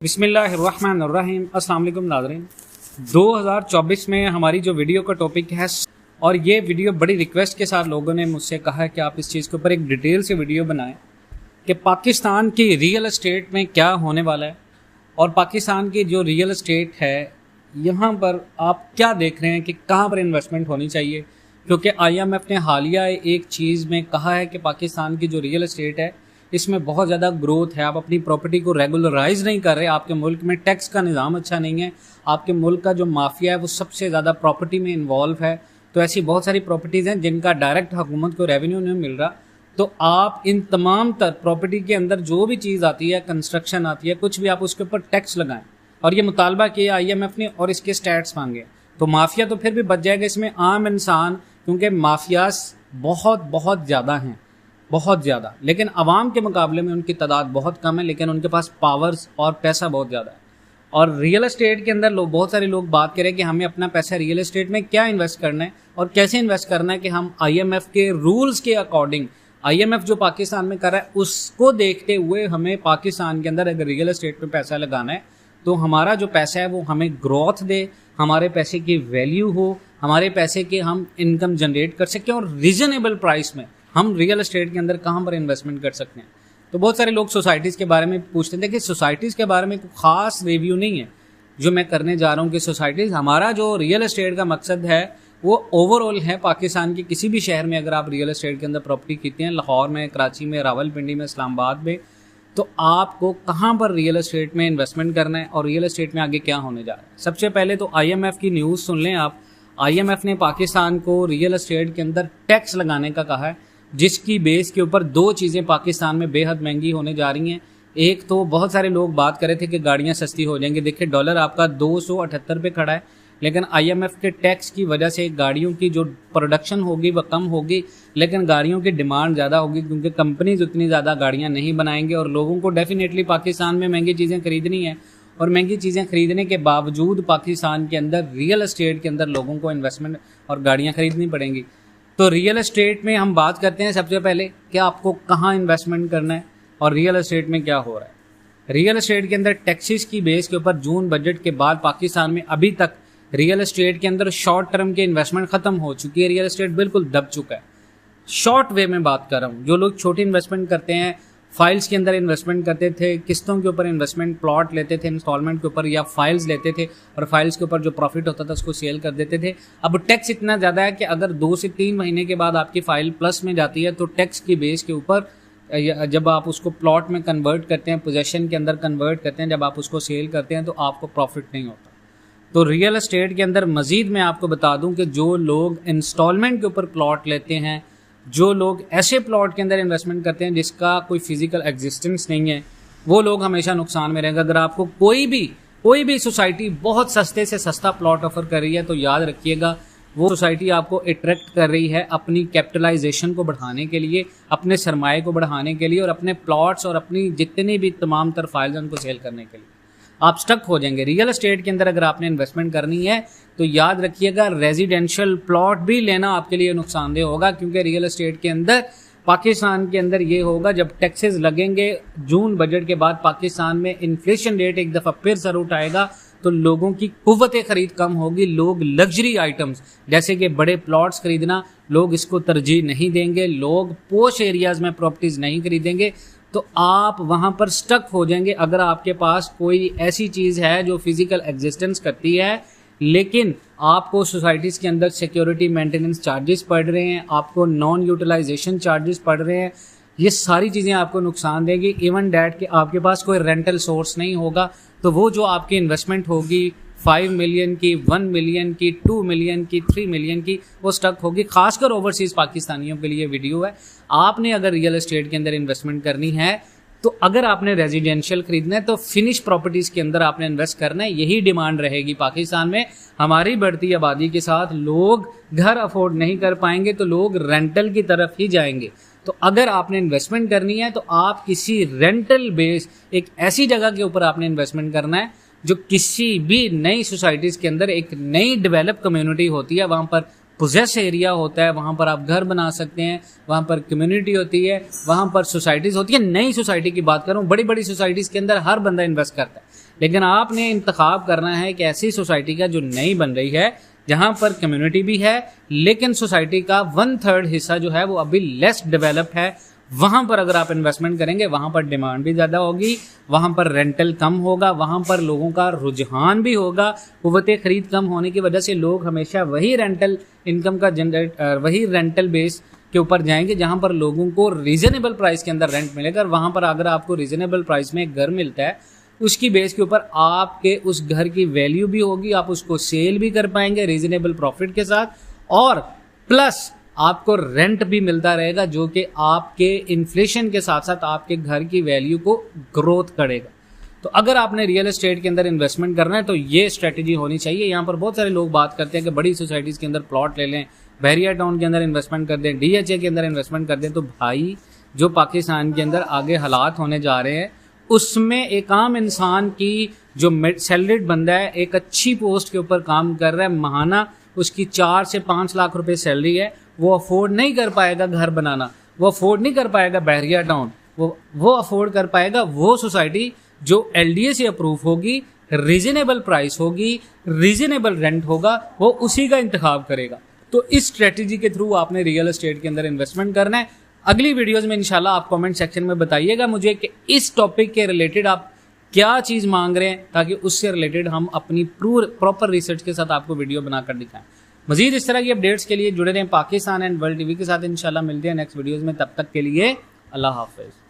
बिस्मिल्लाहिर्रहमानिर्रहीम। अस्सलाम वालेकुम नाज़रीन। 2024 में हमारी जो वीडियो का टॉपिक है, और ये वीडियो बड़ी रिक्वेस्ट के साथ लोगों ने मुझसे कहा है कि आप इस चीज़ के ऊपर एक डिटेल से वीडियो बनाएं कि पाकिस्तान की रियल एस्टेट में क्या होने वाला है और पाकिस्तान की जो रियल एस्टेट है यहाँ पर आप क्या देख रहे हैं कि कहाँ पर इन्वेस्टमेंट होनी चाहिए। क्योंकि IMF ने हालिया एक चीज़ में कहा है कि पाकिस्तान की जो रियल एस्टेट है इसमें बहुत ज़्यादा ग्रोथ है। आप अपनी प्रॉपर्टी को रेगुलराइज नहीं कर रहे, आपके मुल्क में टैक्स का निज़ाम अच्छा नहीं है, आपके मुल्क का जो माफिया है वो सबसे ज़्यादा प्रॉपर्टी में इन्वॉल्व है। तो ऐसी बहुत सारी प्रॉपर्टीज़ हैं जिनका डायरेक्ट हुकूमत को रेवेन्यू नहीं मिल रहा। तो आप इन तमाम प्रॉपर्टी के अंदर जो भी चीज़ आती है, कंस्ट्रक्शन आती है, कुछ भी, आप उसके ऊपर टैक्स लगाएं। और ये मुतालबा किया IMF ने और इसके स्टैट्स मांगे। तो माफिया तो फिर भी बच जाएगा, इसमें आम इंसान, क्योंकि माफियाज बहुत ज़्यादा हैं, बहुत ज़्यादा, लेकिन आवाम के मुकाबले में उनकी तादाद बहुत कम है, लेकिन उनके पास पावर्स और पैसा बहुत ज़्यादा है। और रियल एस्टेट के अंदर बहुत सारे लोग बात करें कि हमें अपना पैसा रियल एस्टेट में क्या इन्वेस्ट करना है और कैसे इन्वेस्ट करना है कि हम IMF के रूल्स के अकॉर्डिंग, IMF जो पाकिस्तान में कर रहा है उसको देखते हुए हमें पाकिस्तान के अंदर अगर रियल एस्टेट में पैसा लगाना है तो हमारा जो पैसा है वो हमें ग्रोथ दे, हमारे पैसे की वैल्यू हो, हमारे पैसे के हम इनकम जनरेट कर सकें और रीजनेबल प्राइस में हम रियल एस्टेट के अंदर कहाँ पर इन्वेस्टमेंट कर सकते हैं। तो बहुत सारे लोग सोसाइटीज़ के बारे में पूछते थे कि सोसाइटीज़ के बारे में कोई ख़ास रिव्यू नहीं है जो मैं करने जा रहा हूँ कि सोसाइटीज़, हमारा जो रियल एस्टेट का मकसद है वो ओवरऑल है। पाकिस्तान के किसी भी शहर में अगर आप रियल एस्टेट के अंदर प्रॉपर्टी खरीदते हैं, लाहौर में, कराची में, रावलपिंडी में, इस्लामाबाद में, तो आपको कहाँ पर रियल एस्टेट में इन्वेस्टमेंट करना है और रियल एस्टेट में आगे क्या होने जा रहा है। सबसे पहले तो IMF की न्यूज़ सुन लें आप। IMF ने पाकिस्तान को रियल एस्टेट के अंदर टैक्स लगाने का कहा है, जिसकी बेस के ऊपर दो चीज़ें पाकिस्तान में बेहद महंगी होने जा रही हैं। एक तो बहुत सारे लोग बात कर रहे थे कि गाड़ियां सस्ती हो जाएंगी। देखिए, डॉलर आपका 278 पे खड़ा है, लेकिन IMF के टैक्स की वजह से गाड़ियों की जो प्रोडक्शन होगी वह कम होगी, लेकिन गाड़ियों की डिमांड ज़्यादा होगी क्योंकि कंपनीज उतनी ज़्यादा गाड़ियाँ नहीं बनाएंगे और लोगों को डेफिनेटली पाकिस्तान में महंगी चीज़ें खरीदनी है। और महंगी चीज़ें खरीदने के बावजूद पाकिस्तान के अंदर रियल एस्टेट के अंदर लोगों को इन्वेस्टमेंट और गाड़ियाँ खरीदनी पड़ेंगी। तो रियल एस्टेट में हम बात करते हैं सबसे पहले कि आपको कहाँ इन्वेस्टमेंट करना है और रियल एस्टेट में क्या हो रहा है। रियल एस्टेट के अंदर टैक्सेस की बेस के ऊपर जून बजट के बाद पाकिस्तान में अभी तक रियल एस्टेट के अंदर शॉर्ट टर्म के इन्वेस्टमेंट खत्म हो चुकी है। रियल एस्टेट बिल्कुल दब चुका है। शॉर्ट वे में बात कर रहा हूँ। जो लोग छोटी इन्वेस्टमेंट करते हैं, फाइल्स के अंदर इन्वेस्टमेंट करते थे, किस्तों के ऊपर इन्वेस्टमेंट, प्लॉट लेते थे इंस्टॉलमेंट के ऊपर या फाइल्स लेते थे और फाइल्स के ऊपर जो प्रॉफिट होता था उसको सेल कर देते थे। अब टैक्स इतना ज़्यादा है कि अगर 2 से 3 महीने के बाद आपकी फाइल प्लस में जाती है तो टैक्स की बेस के ऊपर जब आप उसको प्लॉट में कन्वर्ट करते हैं, पोजेशन के अंदर कन्वर्ट करते हैं, जब आप उसको सेल करते हैं तो आपको प्रॉफिट नहीं होता। तो रियल एस्टेट के अंदर मज़ीद मैं आपको बता दूं कि जो लोग इंस्टॉलमेंट के ऊपर प्लॉट लेते हैं, जो लोग ऐसे प्लॉट के अंदर इन्वेस्टमेंट करते हैं जिसका कोई फिजिकल एग्जिस्टेंस नहीं है, वो लोग हमेशा नुकसान में रहेंगे। अगर आपको कोई भी सोसाइटी बहुत सस्ते से सस्ता प्लॉट ऑफर कर रही है तो याद रखिएगा वो सोसाइटी आपको अट्रैक्ट कर रही है अपनी कैपिटलाइजेशन को बढ़ाने के लिए, अपने सरमाए को बढ़ाने के लिए और अपने प्लॉट्स और अपनी जितनी भी तमाम तर फाइल्स उनको सेल करने के लिए। आप स्टक हो जाएंगे। रियल एस्टेट के अंदर अगर आपने इन्वेस्टमेंट करनी है तो याद रखिएगा रेजिडेंशियल प्लॉट भी लेना आपके लिए नुकसानदेह होगा, क्योंकि रियल एस्टेट के अंदर पाकिस्तान के अंदर ये होगा जब टैक्सेस लगेंगे जून बजट के बाद पाकिस्तान में इन्फ्लेशन रेट एक दफ़ा फिर सर उठाएगा तो लोगों की कुव्वत खरीद कम होगी। लोग लग्जरी आइटम्स जैसे कि बड़े प्लॉट्स खरीदना, लोग इसको तरजीह नहीं देंगे, लोग पोश एरियाज में प्रॉपर्टीज़ नहीं खरीदेंगे। तो आप वहाँ पर स्टक हो जाएंगे अगर आपके पास कोई ऐसी चीज़ है जो फिजिकल एग्जिस्टेंस करती है, लेकिन आपको सोसाइटीज़ के अंदर सिक्योरिटी मेंटेनेंस चार्जेस पड़ रहे हैं, आपको नॉन यूटिलाइजेशन चार्जेस पड़ रहे हैं। ये सारी चीज़ें आपको नुकसान देगी। इवन डैट कि आपके पास कोई रेंटल सोर्स नहीं होगा तो वो जो आपकी इन्वेस्टमेंट होगी 5 मिलियन की, 1 मिलियन की, 2 मिलियन की, 3 मिलियन की, वो स्टक होगी। खासकर ओवरसीज़ पाकिस्तानियों के लिए वीडियो है। आपने अगर रियल एस्टेट के अंदर इन्वेस्टमेंट करनी है तो अगर आपने रेजिडेंशियल खरीदना है तो फिनिश प्रॉपर्टीज़ के अंदर आपने इन्वेस्ट करना है। यही डिमांड रहेगी पाकिस्तान में। हमारी बढ़ती आबादी के साथ लोग घर अफोर्ड नहीं कर पाएंगे तो लोग रेंटल की तरफ ही जाएंगे। तो अगर आपने इन्वेस्टमेंट करनी है तो आप किसी रेंटल बेस एक ऐसी जगह के ऊपर आपने इन्वेस्टमेंट करना है जो किसी भी नई सोसाइटीज़ के अंदर एक नई डेवलप कम्युनिटी होती है, वहाँ पर पोजेस एरिया होता है, वहाँ पर आप घर बना सकते हैं, वहाँ पर कम्युनिटी होती है, वहाँ पर सोसाइटीज़ होती है। नई सोसाइटी की बात करूँ, बड़ी बड़ी सोसाइटीज़ के अंदर हर बंदा इन्वेस्ट करता है, लेकिन आपने इंतखाब करना है कि ऐसी सोसाइटी का जो नई बन रही है, जहां पर कम्युनिटी भी है लेकिन सोसाइटी का 1/3 हिस्सा जो है वो अभी लेस डेवलप्ड है। वहां पर अगर आप इन्वेस्टमेंट करेंगे, वहां पर डिमांड भी ज़्यादा होगी, वहां पर रेंटल कम होगा, वहां पर लोगों का रुझान भी होगा। कुव्वत खरीद कम होने की वजह से लोग हमेशा वही रेंटल इनकम का वही रेंटल बेस के ऊपर जाएंगे जहां पर लोगों को रीजनेबल प्राइस के अंदर रेंट मिलेगा। और वहां पर अगर आपको रीजनेबल प्राइस में एक घर मिलता है, उसकी बेस के ऊपर आपके उस घर की वैल्यू भी होगी, आप उसको सेल भी कर पाएंगे रीजनेबल प्रॉफिट के साथ, और प्लस आपको रेंट भी मिलता रहेगा जो कि आपके इन्फ्लेशन के साथ साथ आपके घर की वैल्यू को ग्रोथ करेगा। तो अगर आपने रियल एस्टेट के अंदर इन्वेस्टमेंट करना है तो ये स्ट्रेटजी होनी चाहिए। यहाँ पर बहुत सारे लोग बात करते हैं कि बड़ी सोसाइटीज़ के अंदर प्लॉट ले लें, बहरिया टाउन के अंदर इन्वेस्टमेंट कर दें, DHA के अंदर इन्वेस्टमेंट कर दें। तो भाई, जो पाकिस्तान के अंदर आगे हालात होने जा रहे हैं उसमें एक आम इंसान की जो सैलरीड बंदा है, एक अच्छी पोस्ट के ऊपर काम कर रहा है, महाना उसकी 4 से 5 लाख रुपए सैलरी है, वो अफोर्ड नहीं कर पाएगा घर बनाना, वो अफोर्ड नहीं कर पाएगा बहरिया टाउन, वो अफोर्ड कर पाएगा वो सोसाइटी जो LDA से अप्रूव होगी, रीजनेबल प्राइस होगी, रीजनेबल रेंट होगा, वो उसी का इंतखाब करेगा। तो इस स्ट्रेटजी के थ्रू आपने रियल एस्टेट के अंदर इन्वेस्टमेंट करना है। अगली वीडियोस में इंशाल्लाह आप कमेंट सेक्शन में बताइएगा मुझे कि इस टॉपिक के रिलेटेड आप क्या चीज़ मांग रहे हैं, ताकि उससे रिलेटेड हम अपनी प्रॉपर रिसर्च के साथ आपको वीडियो बनाकर दिखाएं। मजीद इस तरह की अपडेट्स के लिए जुड़े रहें पाकिस्तान एंड वर्ल्ड TV के साथ। इंशाल्लाह मिलते हैं नेक्स्ट वीडियोस में, तब तक के लिए अल्लाह हाफिज़।